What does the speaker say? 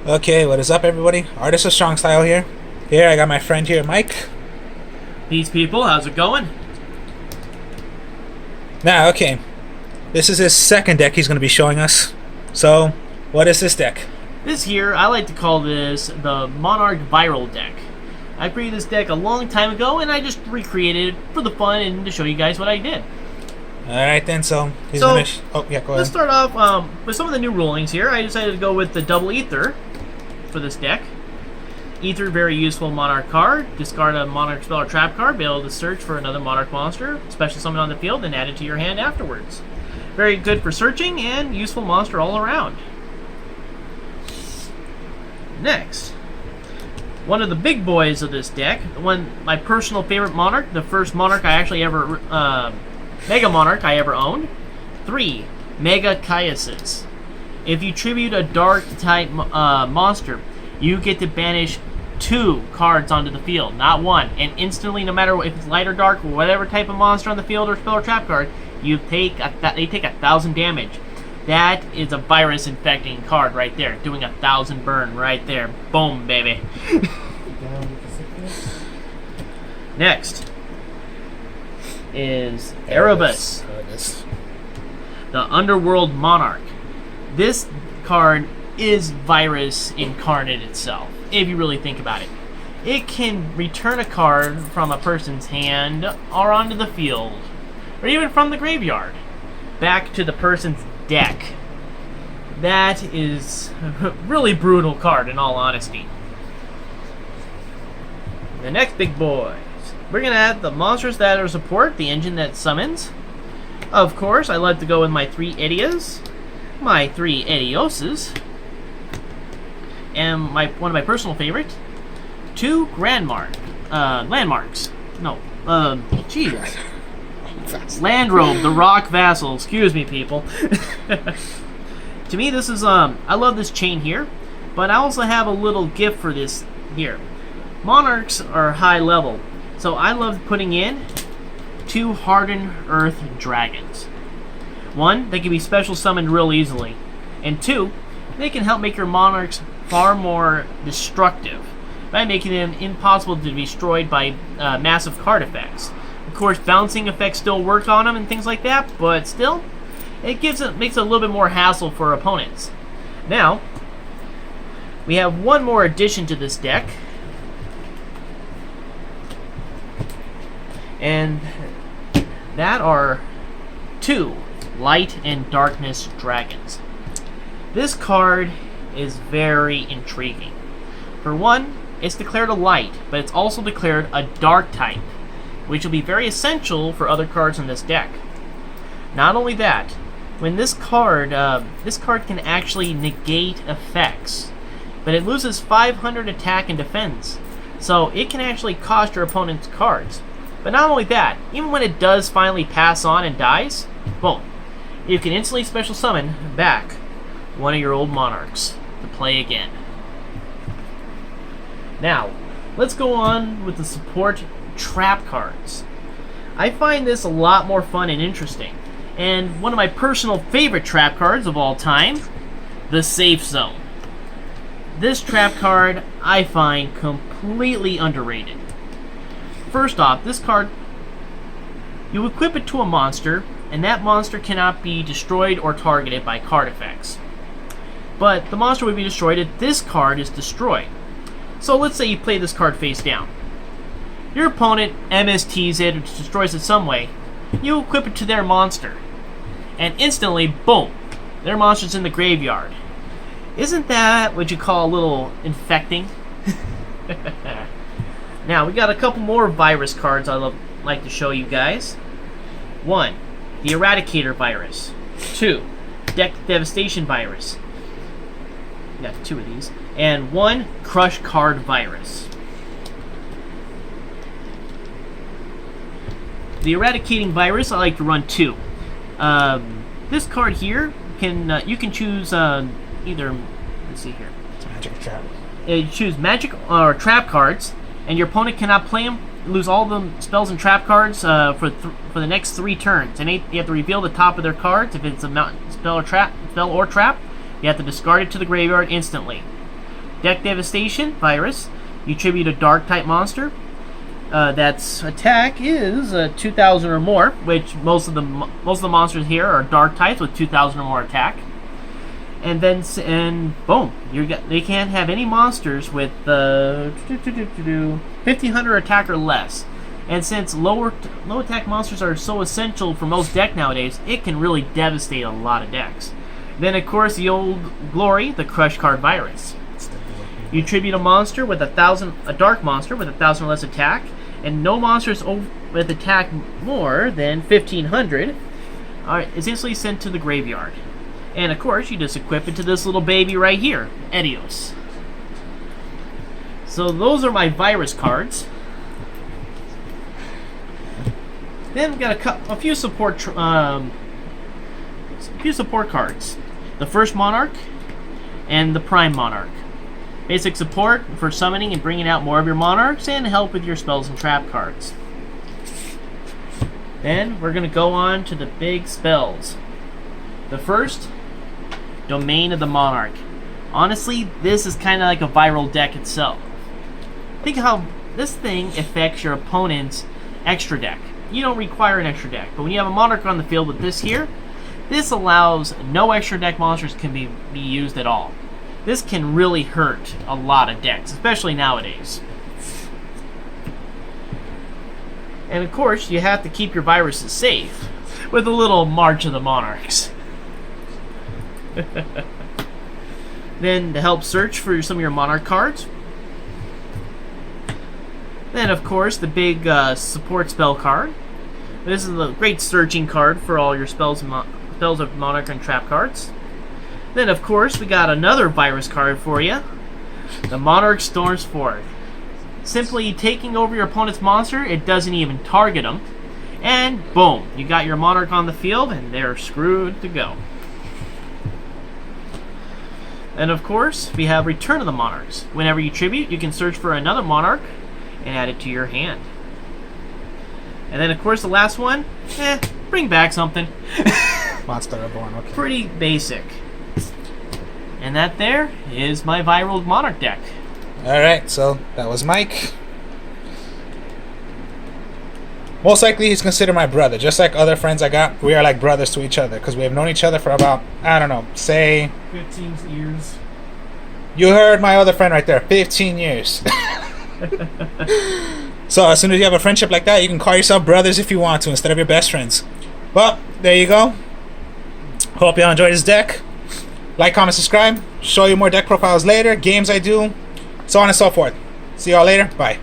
Okay, what is up, everybody? Artist of Strong Style here. Here, I got my friend here, Mike. Peace, people. How's it going? Now, okay, this is his second deck he's going to be showing us. So, what is this deck? This here, I like to call this the Monarch Viral deck. I created this deck a long time ago, and I just recreated it for the fun and to show you guys what I did. Alright then, so he's So, going to... Oh, yeah, go Let's ahead. start off with some of the new rulings here. I decided to go with the double Ether for this deck. Ether, very useful Monarch card. Discard a Monarch spell or trap card. Be able to search for another Monarch monster, special summon on the field, and add it to your hand afterwards. Very good for searching and useful monster all around. Next, one of the big boys of this deck, my personal favorite Monarch, the first Monarch I actually ever, Mega Monarch I ever owned. 3 Mega Caiuses. If you tribute a dark type monster, you get to banish 2 cards onto the field, not 1. And instantly, no matter if it's light or dark, or whatever type of monster on the field or spell or trap card, they take 1,000 damage. That is a virus infecting card right there, doing 1,000 burn right there. Boom, baby. Next is Erebus, the Underworld Monarch. This card is virus incarnate itself, if you really think about it. It can return a card from a person's hand or onto the field, or even from the graveyard, back to the person's deck. That is a really brutal card, in all honesty. The next big boys, we're going to add the monsters that are support, the engine that summons. Of course, I like to go with my 3 Idias, my 3 Idioses, and one of my personal favorite, 2 landmarks. No, jeez. Landrobe, the Rock Vassal. Excuse me, people. To me, this is, I love this chain here, but I also have a little gift for this here. Monarchs are high level, so I love putting in 2 Hardened Earth Dragons. 1, they can be special summoned real easily, and 2, they can help make your monarchs far more destructive by making them impossible to be destroyed by massive card effects. Of course, bouncing effects still work on them and things like that, but still, makes it a little bit more hassle for opponents. Now, we have one more addition to this deck, and that are 2 Light and Darkness Dragons. This card is very intriguing. For one, it's declared a light, but it's also declared a dark type, which will be very essential for other cards in this deck. Not only that, when this card can actually negate effects, but it loses 500 attack and defense, so it can actually cost your opponent's cards. But not only that, even when it does finally pass on and dies, boom, you can instantly special summon back one of your old monarchs to play again. Now, let's go on with the support trap cards. I find this a lot more fun and interesting. And one of my personal favorite trap cards of all time, the Safe Zone. This trap card I find completely underrated. First off, this card, you equip it to a monster, and that monster cannot be destroyed or targeted by card effects. But the monster would be destroyed if this card is destroyed. So let's say you play this card face down. Your opponent MSTs it or destroys it some way. You equip it to their monster. And instantly, boom, their monster's in the graveyard. Isn't that what you call a little infecting? Now, we got a couple more virus cards I'd like to show you guys. 1, the Eradicator Virus. 2, Deck Devastation Virus. Got 2 of these. And 1, Crush Card Virus. The Eradicating Virus, I like to run 2. This card here, you can choose either, let's see here. It's magic trap. You choose magic or trap cards, and your opponent cannot play them. Lose all the spells and trap cards for the next 3 turns. And you have to reveal the top of their cards. If it's a spell or trap, you have to discard it to the graveyard instantly. Deck Devastation virus. You tribute a dark type monster. That's attack is 2,000 or more, which most of the monsters here are dark types with 2,000 or more attack. And then boom, they can't have any monsters with 1,500 attack or less. And since low attack monsters are so essential for most decks nowadays, it can really devastate a lot of decks. Then of course the old glory, the Crush Card virus. You tribute a monster with a dark monster with 1,000 or less attack, and no monsters with attack more than 1,500 is instantly sent to the graveyard. And of course, you just equip it to this little baby right here, Edios. So those are my virus cards. Then we've got a few support cards. The first Monarch and the Prime Monarch. Basic support for summoning and bringing out more of your monarchs and help with your spells and trap cards. Then we're going to go on to the big spells. The first, Domain of the Monarch. Honestly, this is kind of like a viral deck itself. Think how this thing affects your opponent's extra deck. You don't require an extra deck, but when you have a monarch on the field with this here, this allows no extra deck monsters can be used at all. This can really hurt a lot of decks, especially nowadays. And of course, you have to keep your viruses safe with a little March of the Monarchs. Then to help search for some of your Monarch cards. Then of course, the big support spell card. This is a great searching card for all your spells of Monarch and trap cards. Then, of course, we got another virus card for you. The Monarch Storms Forth. Simply taking over your opponent's monster, it doesn't even target them. And boom, you got your Monarch on the field, and they're screwed to go. And of course, we have Return of the Monarchs. Whenever you tribute, you can search for another Monarch and add it to your hand. And then, of course, the last one, bring back something. Monster Reborn, okay. Pretty basic. And that there is my viral Monarch deck. Alright, so that was Mike. Most likely he's considered my brother. Just like other friends I got, we are like brothers to each other. Because we have known each other for about, I don't know, say... 15 years. You heard my other friend right there, 15 years. So as soon as you have a friendship like that, you can call yourself brothers if you want to, instead of your best friends. Well, there you go. Hope y'all enjoyed this deck. Like, comment, subscribe. Show you more deck profiles later, games I do, so on and so forth. See y'all later. Bye.